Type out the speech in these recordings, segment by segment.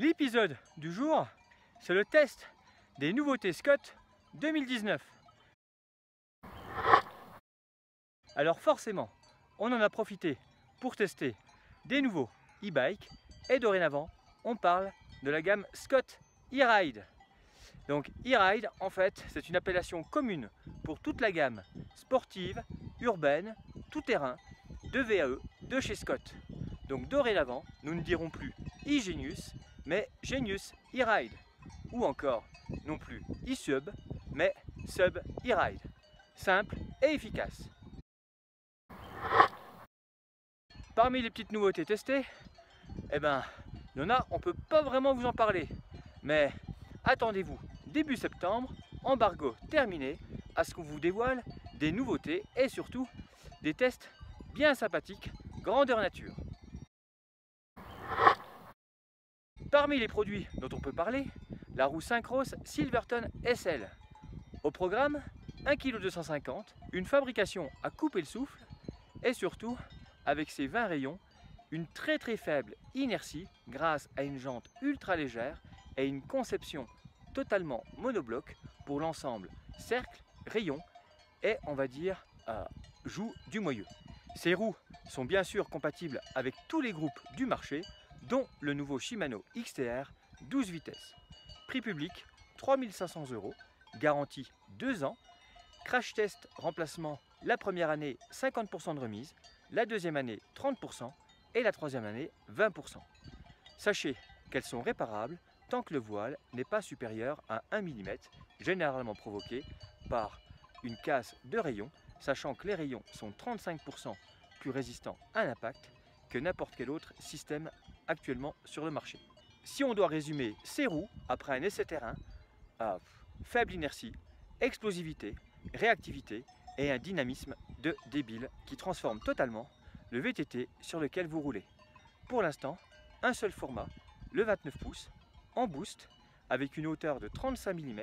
L'épisode du jour, c'est le test des nouveautés Scott 2019. Alors forcément, on en a profité pour tester des nouveaux e-bikes et dorénavant, on parle de la gamme Scott e-Ride. Donc e-Ride, en fait, c'est une appellation commune pour toute la gamme sportive, urbaine, tout-terrain de VAE de chez Scott. Donc dorénavant, nous ne dirons plus e-Genius, mais Genius e-Ride. Ou encore, non plus e-Sub, mais Sub e-Ride. Simple et efficace. Parmi les petites nouveautés testées, il y en a, on ne peut pas vraiment vous en parler. Mais attendez-vous, début septembre, embargo terminé, à ce qu'on vous dévoile des nouveautés et surtout des tests bien sympathiques, grandeur nature. Parmi les produits dont on peut parler, la roue Syncros Silverton SL. Au programme, 1,250 kg, une fabrication à couper le souffle et surtout, avec ses 20 rayons, une très faible inertie grâce à une jante ultra légère et une conception totalement monobloc pour l'ensemble cercle, rayon et on va dire joue du moyeu. Ces roues sont bien sûr compatibles avec tous les groupes du marché, dont le nouveau Shimano XTR 12 vitesses. Prix public 3 500 €, garantie 2 ans, crash test remplacement la première année 50% de remise, la deuxième année 30% et la troisième année 20%. Sachez qu'elles sont réparables tant que le voile n'est pas supérieur à 1 mm, généralement provoqué par une casse de rayon, sachant que les rayons sont 35% plus résistants à l'impact que n'importe quel autre système actuellement sur le marché. Si on doit résumer ces roues après un essai terrain, faible inertie, explosivité, réactivité et un dynamisme de débile qui transforme totalement le VTT sur lequel vous roulez. Pour l'instant, un seul format, le 29 pouces, en boost, avec une hauteur de 35 mm,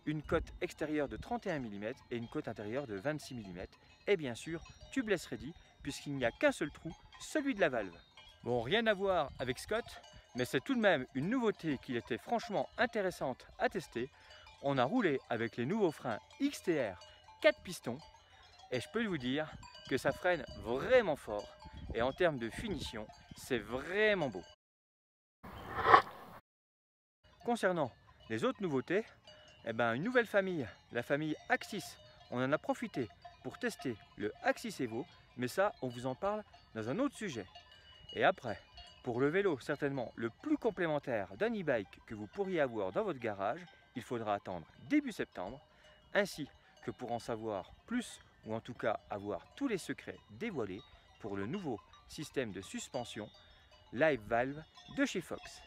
une cote extérieure de 31 mm et une cote intérieure de 26 mm, et bien sûr, tubeless ready, puisqu'il n'y a qu'un seul trou, celui de la valve. Bon, rien à voir avec Scott, mais c'est tout de même une nouveauté qui était franchement intéressante à tester. On a roulé avec les nouveaux freins XTR 4 pistons, et je peux vous dire que ça freine vraiment fort, et en termes de finition, c'est vraiment beau. Concernant les autres nouveautés, une nouvelle famille, la famille Axis. On en a profité pour tester le Axis Evo, mais ça, on vous en parle dans un autre sujet. Et après, pour le vélo certainement le plus complémentaire d'un e-bike que vous pourriez avoir dans votre garage, il faudra attendre début septembre, ainsi que pour en savoir plus, ou en tout cas avoir tous les secrets dévoilés pour le nouveau système de suspension Live Valve de chez Fox.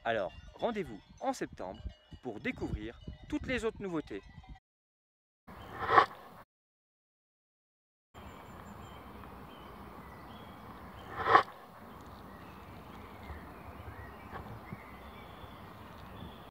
Alors, rendez-vous en septembre pour découvrir toutes les autres nouveautés.